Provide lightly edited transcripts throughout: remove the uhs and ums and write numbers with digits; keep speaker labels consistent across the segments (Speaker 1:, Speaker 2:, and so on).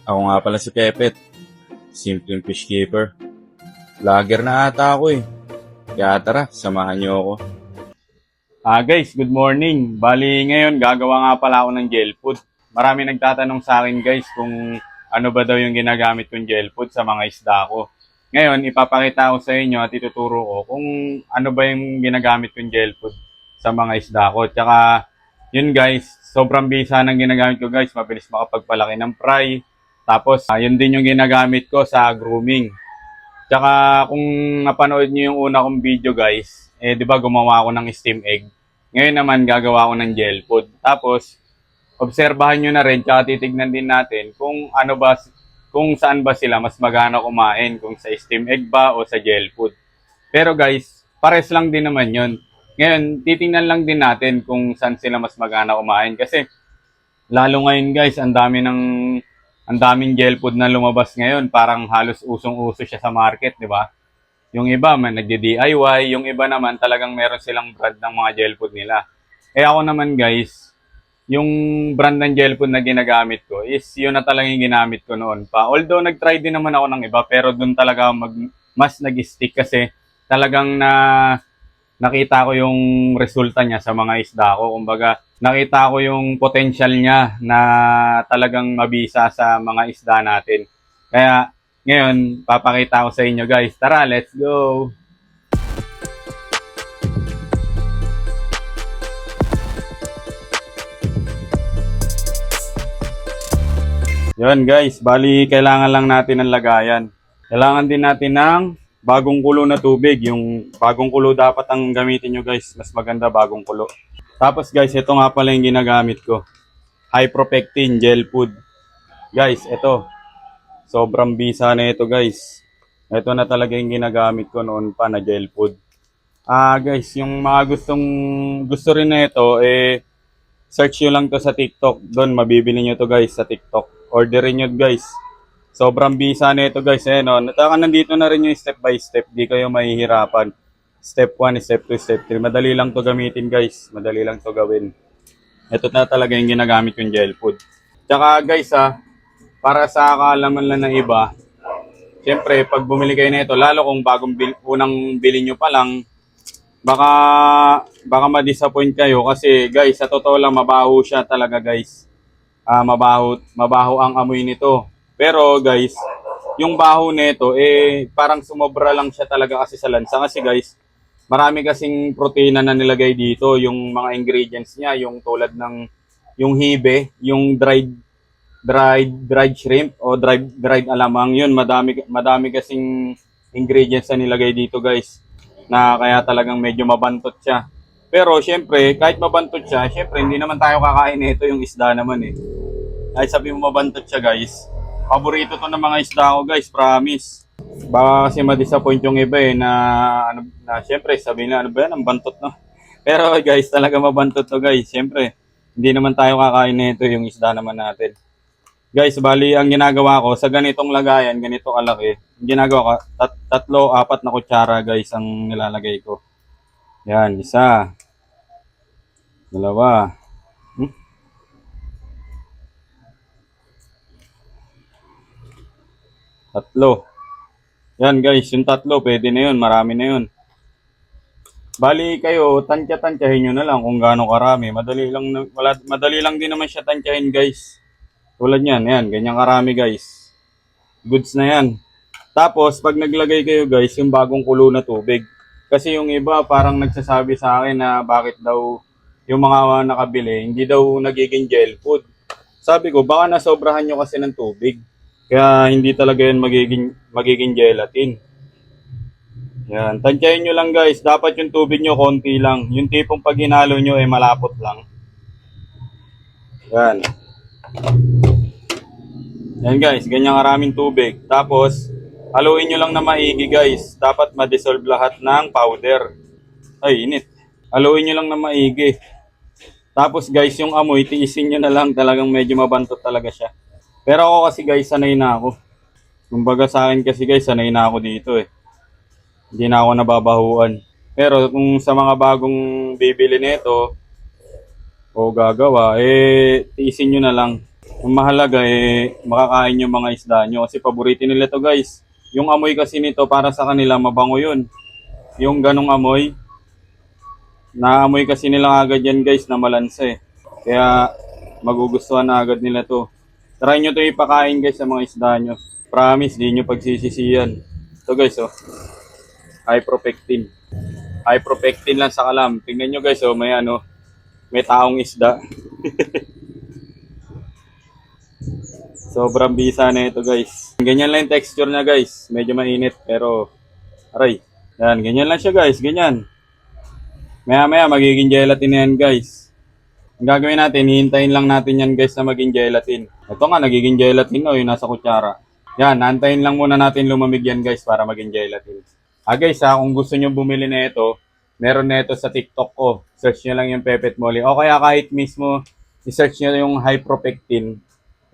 Speaker 1: Ako nga pala si Pepet, simpleng fish keeper. Vlogger na ata ako eh. Kaya tara, samahan niyo ako. Guys, good morning. Bali ngayon gagawa nga pala ako ng gel food. Marami nagtatanong sa akin guys kung ano ba daw yung ginagamit kong gel food sa mga isda ko. Ngayon, ipapakita ko sa inyo at ituturo ko kung ano ba yung ginagamit kong gel food sa mga isda ko. Tsaka, yun guys, sobrang bisa ng ginagamit ko guys. Mabilis makapagpalaki ng fry. Tapos, yun din yung ginagamit ko sa grooming. Tsaka, kung napanood niyo yung una kong video guys, di ba gumawa ako ng steam egg. Ngayon naman, gagawa ako ng gel food. Tapos, obserbahan nyo na rin, tsaka titignan din natin kung ano ba, kung saan ba sila mas magana kumain, kung sa steam egg ba o sa gel food. Pero guys, pares lang din naman yun. Ngayon, titingnan lang din natin kung saan sila mas magana kumain. Kasi, lalo ngayon guys, ang daming gel food na lumabas ngayon. Parang halos usong-uso siya sa market, di ba? Yung iba, man nagdi-DIY. Yung iba naman, talagang meron silang brand ng mga gel food nila. Eh ako naman guys, yung brand ng gel food na ginagamit ko is yun na talaga yung ginamit ko noon pa. Although nag-try din naman ako ng iba, pero doon talaga mas nag-stick kasi talagang nakita ko yung resulta niya sa mga isda ko. Kumbaga, nakita ko yung potential niya na talagang mabisa sa mga isda natin. Kaya ngayon, papakita ko sa inyo guys. Tara, let's go! Yun guys, bali kailangan lang natin ng lagayan. Kailangan din natin ng bagong kulo na tubig. Yung bagong kulo dapat ang gamitin nyo guys. Mas maganda bagong kulo. Tapos guys, ito nga pala yung ginagamit ko. Hypropectin gel food. Guys, ito. Sobrang bisa na ito guys. Ito na talaga yung ginagamit ko noon pa na gel food. Guys, yung mga gusto rin na ito, search nyo lang to sa TikTok. Doon, mabibili nyo to guys sa TikTok. Orderin nyo guys. Sobrang bisa na ito guys. No? Nandito na rin yung step by step. Di kayo mahihirapan. Step 1, step 2, step 3. Madali lang to gamitin guys. Madali lang to gawin. Ito na talaga yung ginagamit yung gel food. Tsaka guys para sa kaalaman lang ng iba, siyempre pag bumili kayo na ito, lalo kung unang bili nyo pa lang, baka ma-disappoint kayo kasi guys, sa totoo lang mabaho siya talaga guys. Mabaho ang amoy nito. Pero guys, yung baho nito parang sumobra lang siya talaga kasi sa lansa kasi guys, marami kasing protina na nilagay dito, yung mga ingredients niya, yung tulad ng yung hibe, yung dried shrimp o dried alamang, yun madami kasing ingredients na nilagay dito guys, na kaya talagang medyo mabantot siya. Pero syempre, kahit mabantot siya, syempre hindi naman tayo kakain nito, yung isda naman Kahit sabi mo mabantot siya guys, paborito to ng mga isda ko guys, promise. Baka kasi ma-disappoint yung iba na syempre sabi na ano ba yan, ang bantot no. Pero guys, talaga mabantot to guys. Syempre, hindi naman tayo kakain nito, yung isda naman natin. Guys, bali ang ginagawa ko sa ganitong lagayan, ganito kalaki, ginagawa ko, 3-4 na kutsara guys ang nilalagay ko. Yan, 1, 2, 3. Yan guys, yung 3, pwede na yun, marami na yun. Bali kayo, tansya-tansyahin nyo na lang kung gaano karami. Madali lang din naman siya tansyahin guys. Tulad yan, ganyan karami guys. Goods na yan. Tapos, pag naglagay kayo guys, yung bagong kulo na tubig. Kasi yung iba parang nagsasabi sa akin na bakit daw yung mga nakabili, hindi daw nagiging gel food. Sabi ko, baka nasobrahan nyo kasi ng tubig. Kaya hindi talaga yun magiging gelatin. Yan, tansyahin nyo lang guys. Dapat yung tubig nyo konti lang. Yung tipong pag hinalo nyo malapot lang. Yan. Yan guys, ganyan karaming tubig. Tapos, haluin nyo lang na maigi guys. Dapat ma-dissolve lahat ng powder. Ay, init. Haluin nyo lang na maigi. Tapos guys, yung amoy, tiisin nyo na lang. Talagang medyo mabantot talaga siya. Pero ako kasi guys, sanay na ako. Kumbaga sa akin kasi guys, sanay na ako dito Hindi na ako nababahuan. Pero kung sa mga bagong bibili nito o gagawa, tiisin nyo na lang. Ang mahalaga makakain yung mga isda nyo kasi paborito nila to guys. Yung amoy kasi nito para sa kanila mabango yun. Yung ganong amoy, naamoy kasi nila agad yan guys na malansa eh. Kaya magugustuhan na agad nila to. Try nyo to ipakain guys sa mga isda nyo. Promise, di nyo pagsisisiyan. Ito guys oh, high propectin. High propectin lang sa kalam. Tingnan nyo guys oh, may taong isda. Sobrang bisa na ito guys. Ganyan lang yung texture niya guys. Medyo mainit pero aray. Yan, ganyan lang siya guys. Ganyan. Maya maya magiging gelatin na yan guys. Ang gagawin natin, hihintayin lang natin yan guys na maging gelatin. Ito nga, nagiging gelatin o yung nasa kutsara. Yan, antayin lang muna natin lumamig yan guys para maging gelatin. Guys kung gusto nyo bumili na ito, meron na ito sa TikTok ko. Search nyo lang yung Pepet Molly. O kaya kahit mismo, i-search nyo yung high propectin.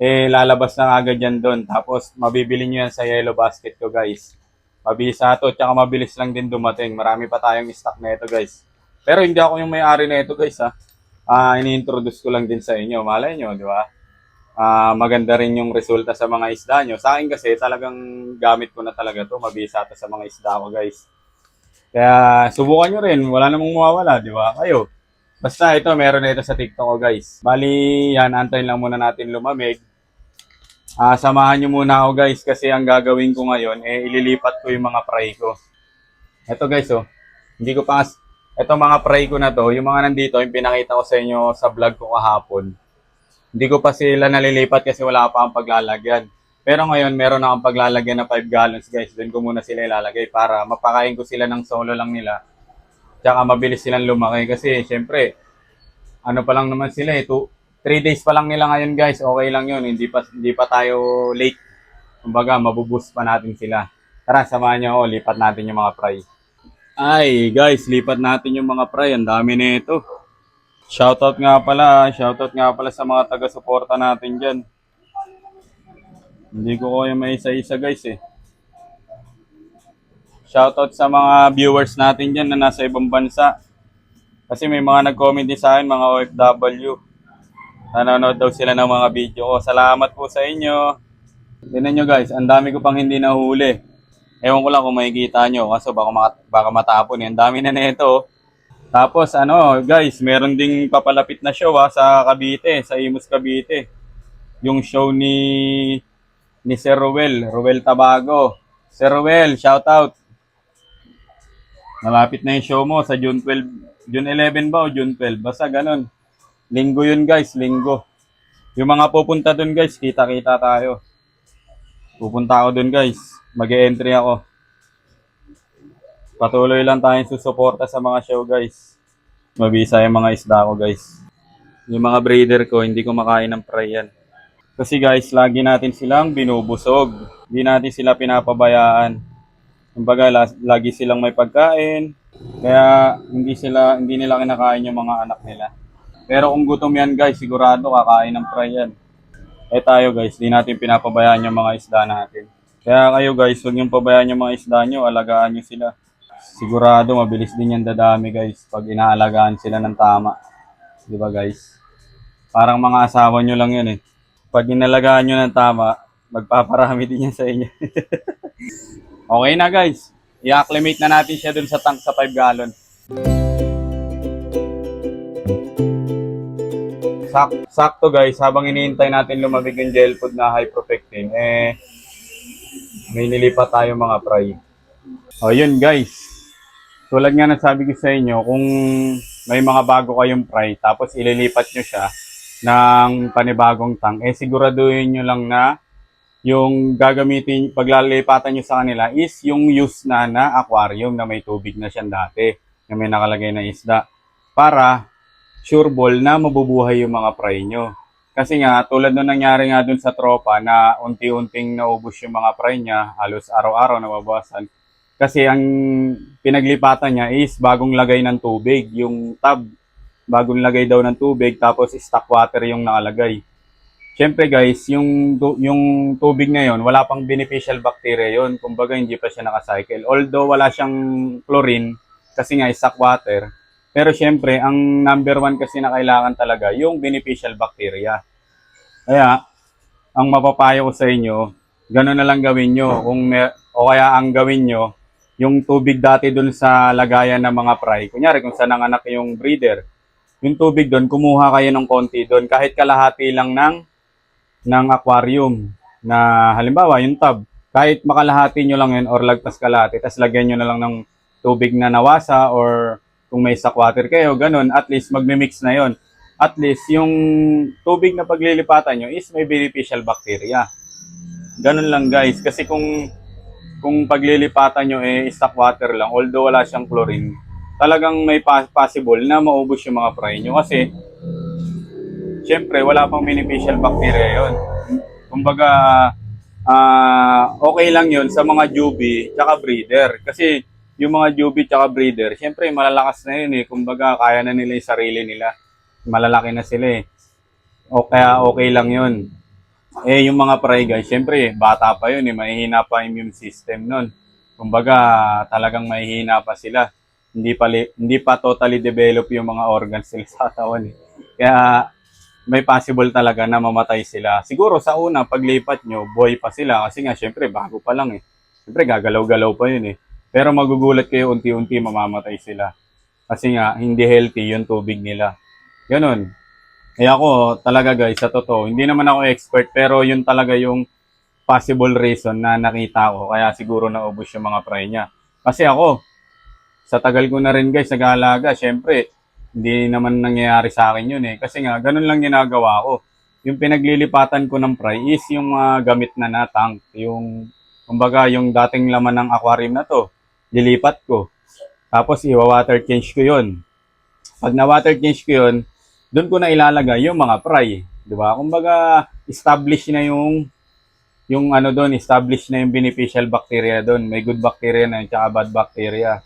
Speaker 1: Lalabas na agad yan doon. Tapos, mabibili nyo yan sa Yellow Basket ko, guys. Mabisa to, tsaka mabilis lang din dumating. Marami pa tayong stock na ito, guys. Pero hindi ako yung may-ari na ito, guys, ha. Ini-introduce ko lang din sa inyo. Malay nyo, di ba? Maganda rin yung resulta sa mga isda nyo. Sa akin kasi, talagang gamit ko na talaga to. Mabisa to sa mga isda ko, guys. Kaya, subukan nyo rin. Wala namang mawawala, di ba? Kayo. Basta ito, meron na ito sa TikTok ko, guys. Bali, yan, antayin lang muna natin lumamig. Samahan nyo muna ako guys kasi ang gagawin ko ngayon ililipat ko yung mga fry ko. Ito guys hindi ko pa ito mga fry ko na to, yung mga nandito yung pinakita ko sa inyo sa vlog ko kahapon. Hindi ko pa sila nalilipat kasi wala pa akong paglalagyan. Pero ngayon meron akong paglalagyan na 5 gallons guys. Doon ko muna sila ilalagay para mapakain ko sila ng solo lang nila. Tsaka mabilis silang lumaki kasi syempre ano pa lang naman sila 3 days pa lang nila ngayon guys, okay lang yun. Hindi pa tayo late. Kumbaga, mabuboost pa natin sila. Tara, samahan nyo ako, lipat natin yung mga fry. Ay, guys, lipat natin yung mga fry. Ang dami na ito. Shoutout nga pala sa mga taga-suporta natin dyan. Hindi ko kaya may isa-isa guys eh. Shoutout sa mga viewers natin dyan na nasa ibang bansa. Kasi may mga nag-comment din sa akin, mga OFW. Nanonood daw sila ng mga video ko. Salamat po sa inyo. Tignan nyo guys, ang dami ko pang hindi nahuli. Ewan ko lang kung makikita nyo. Kaso baka matapon. Ang dami na nito. Tapos guys, meron ding papalapit na show sa Cavite, sa Imus Cavite. Yung show ni Sir Ruel Tabago. Sir Ruel, shout out. Malapit na yung show mo sa June 12. June 11 ba o June 12? Basta ganun. Linggo yun guys, linggo. Yung mga pupunta dun guys, kita-kita tayo. Pupunta ako dun guys. Mag-e-entry ako. Patuloy lang tayong susuporta sa mga show guys. Mabisa yung mga isda ko guys. Yung mga breeder ko, hindi ko makain ng fry yan. Kasi guys, lagi natin silang binubusog. Hindi natin sila pinapabayaan. Kumbaga, lagi silang may pagkain. Kaya hindi nila kinakain yung mga anak nila. Pero kung gutom yan guys, sigurado kakain ng fry yan. Tayo guys, di natin pinapabayaan yung mga isda natin. Kaya kayo guys, huwag niyong pabayaan yung mga isda nyo, alagaan nyo sila. Sigurado mabilis din yan dadami guys pag inaalagaan sila ng tama. Di ba guys? Parang mga asawa nyo lang yun eh. Pag inalagaan nyo ng tama, magpaparami din yan sa inyo. Okay na guys, i-acclimate na natin siya dun sa tank sa 5 gallon. Sakto guys, habang iniintay natin lumamig yung gel food na high propectin, may nilipat tayo mga fry. Yun guys, tulad nga nasabi ko sa inyo, kung may mga bago kayong fry, tapos ililipat nyo siya ng panibagong tank, siguraduhin nyo lang na yung gagamitin, paglalipatan nyo sa kanila is yung use na aquarium na may tubig na siyang dati, na may nakalagay na isda, para sure ball na mabubuhay yung mga fry nyo. Kasi nga, tulad nung nangyari nga dun sa tropa na unti-unting naubos yung mga fry niya, halos araw-araw nababawasan. Kasi ang pinaglipatan niya is bagong lagay ng tubig. Yung tub, bagong lagay daw ng tubig, tapos stock water yung nakalagay. Siyempre guys, yung tubig na yon, wala pang beneficial bacteria yon. Kumbaga hindi pa siya nakacycle. Although wala siyang chlorine, kasi nga stock water. Pero syempre, ang number 1 kasi na kailangan talaga, yung beneficial bacteria. Kaya, ang mapapayo ko sa inyo, gano'n na lang gawin nyo. O kaya ang gawin nyo, yung tubig dati dun sa lagayan ng mga fry, kunyari kung saan nanganak yung breeder, yung tubig doon, kumuha kayo ng konti doon, kahit kalahati lang ng aquarium na halimbawa yung tub, kahit makalahati nyo lang yun or lagpas kalahati, tapos lagyan nyo na lang ng tubig na nawasa or kung may stock water kayo, ganun, at least magmi-mix na yon. At least yung tubig na paglilipatan nyo is may beneficial bacteria. Ganun lang guys, kasi kung paglilipatan nyo stock water lang, although wala siyang chlorine, talagang may possible na maubos yung mga fry nyo kasi syempre wala pang beneficial bacteria yon. Kumbaga okay lang yon sa mga juvie tsaka breeder kasi yung mga juvie tsaka breeder syempre malalakas na yun kumbaga kaya na nila yung sarili nila, malalaki na sila o kaya okay lang yun. Yung mga fry guys, syempre bata pa yun mahihina pa immune system nun, kumbaga talagang mahihina pa sila, hindi pa totally develop yung mga organs nila sa katawan kaya may possible talaga na mamatay sila. Siguro sa una, paglipat nyo, buhay pa sila kasi nga syempre bago pa lang Syempre gagalaw-galaw pa yun Pero magugulat kayo unti-unti mamamatay sila. Kasi nga hindi healthy yung tubig nila. Ganun. Kaya ako talaga guys, sa totoo, hindi naman ako expert pero yun talaga yung possible reason na nakita ko. Kaya siguro naubos yung mga fry niya. Kasi ako, sa tagal ko na rin guys nag-aalaga, syempre hindi naman nangyayari sa akin yun kasi nga ganun lang ginagawa ko. Yung pinaglilipatan ko ng fry is yung gamit na tank, yung kumbaga yung dating laman ng aquarium na to, dilipat ko. Tapos i-water change ko yun. Pag na-water change ko yun, doon ko na ilalagay yung mga fry, di ba? Kumbaga establish na yung ano doon, establish na yung beneficial bacteria doon. May good bacteria na yun, tsaka bad bacteria.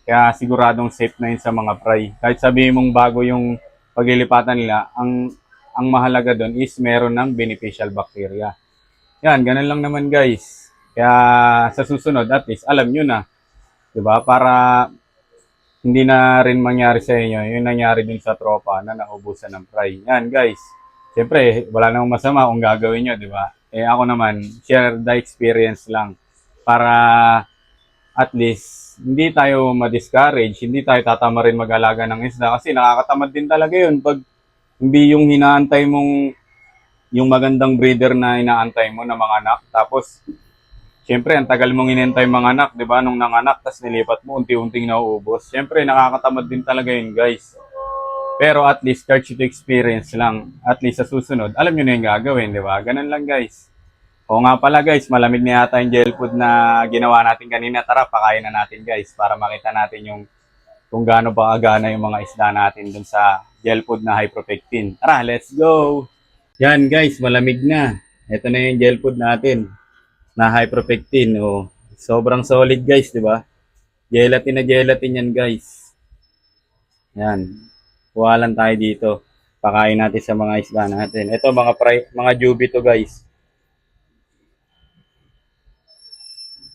Speaker 1: Kaya siguradong safe na yun sa mga fry. Kahit sabihin mong bago yung paglilipatan nila, ang mahalaga doon is meron ng beneficial bacteria. Yan, ganun lang naman guys. Kaya sa susunod, at least alam nyo na. Diba? Para hindi na rin mangyari sa inyo yung nangyari dun sa tropa na naubusan ng fry. Yan guys. Siyempre, wala namang masama kung gagawin nyo, diba? Ako naman, share the experience lang. Para at least hindi tayo ma-discourage, hindi tayo tatama rin mag-alaga ng isda kasi nakakatamad din talaga yun pag hindi yung hinaantay mong yung magandang breeder na inaantay mo na mga anak. Tapos, syempre, ang tagal mong inintay mga anak, di ba? Nung nanganak, tas nilipat mo, unti-unting nauubos. Syempre, nakakatamad din talaga yun, guys. Pero at least, start to experience lang. At least sa susunod, alam nyo na yung gagawin, di ba? Ganun lang, guys. O nga pala guys, malamig na yata yung gel food na ginawa natin kanina. Tara, pakain na natin guys para makita natin yung kung gaano ba kagana yung mga isda natin dun sa gel food na high protectin. Tara, let's go! Yan guys, malamig na. Ito na yung gel food natin na high protectin. Sobrang solid guys, di ba? Gelatin na gelatin yan guys. Yan. Kuha lang tayo dito. Pakain natin sa mga isda natin. Ito mga juvie to guys.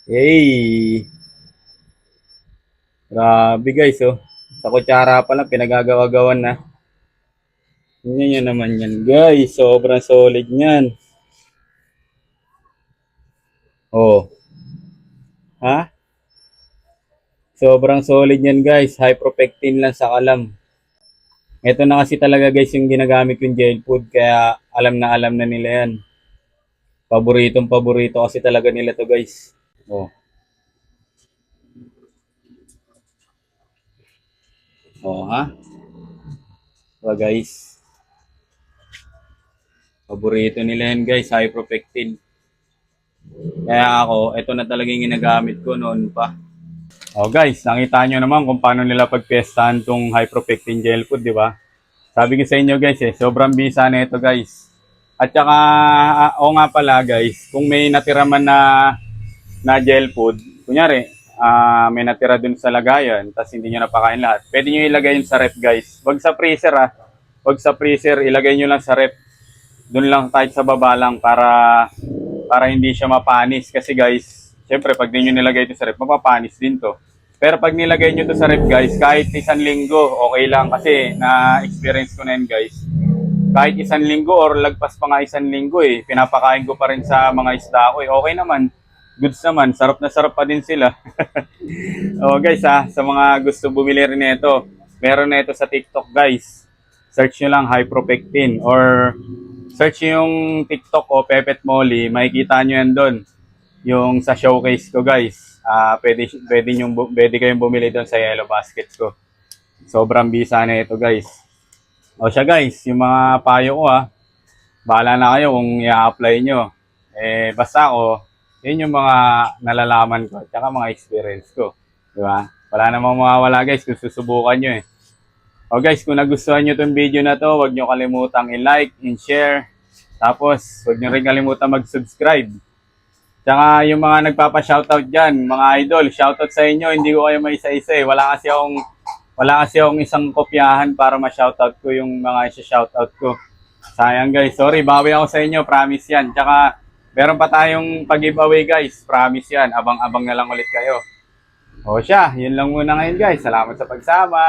Speaker 1: Hey! Grabe guys, Sa kutsara pa lang, pinagagawa-gawan na. Tingnan nyo naman yan guys. Sobrang solid yan. Ha? Sobrang solid yan guys. High protectin lang sa kalam. Ito na kasi talaga guys yung ginagamit yung gel food. Kaya alam na nila yan. Paborito kasi talaga nila to guys. Ha? So guys. Paborito nila yan guys, high protectin. Kaya ako, ito na talaga yung ginagamit ko noon pa. Guys, nakita nyo naman kung paano nila pagpiestahan tong high protectin gel food, di ba? Sabi ko sa inyo guys, sobrang bisa na ito guys. At saka, nga pala guys, kung may natira man na gel food, kunyari, may natira dun sa lagayan, tapos hindi nyo napakain lahat, pwede nyo ilagay yun sa rep guys. Wag sa freezer Wag sa freezer, ilagay nyo lang sa rep. Dun lang kahit sa baba lang para hindi siya mapanis. Kasi guys, syempre pag di nyo nilagay ito sa rep, mapapanis din to. Pero pag nilagay nyo to sa rep guys, kahit 1 linggo, okay lang. Kasi na-experience ko na yun guys. kahit isang linggo or lagpas pa nga isang linggo pinapakain ko pa rin sa mga isda ko okay naman, goods naman, sarap na sarap pa din sila. Guys sa mga gusto bumili rin nito, meron na ito sa TikTok guys. Search nyo lang Hypropectin or search nyo yung TikTok o Pepet Molly, makikita nyo yan doon. Yung sa showcase ko guys, pwede kayong bumili doon sa Yellow Basket ko. Sobrang bisa na ito guys. O siya guys, yung mga payo ko bahala na kayo kung i-apply nyo. Basta ako, yun yung mga nalalaman ko at saka mga experience ko. Diba? Wala namang mawawala guys kung susubukan nyo O guys, kung nagustuhan nyo itong video na to, huwag nyo kalimutang i-like and share. Tapos, huwag nyo rin kalimutang mag-subscribe. Tsaka yung mga nagpapa-shoutout dyan, mga idol, shoutout sa inyo, hindi ko kayo maisa-isa Wala kasi akong isang kopyahan para ma-shoutout ko yung mga isa-shoutout ko. Sayang guys, sorry, bawi ako sa inyo, promise yan. Tsaka, meron pa tayong pag-giveaway guys, promise yan, abang-abang na lang ulit kayo. O siya, yun lang muna ngayon guys, salamat sa pagsama.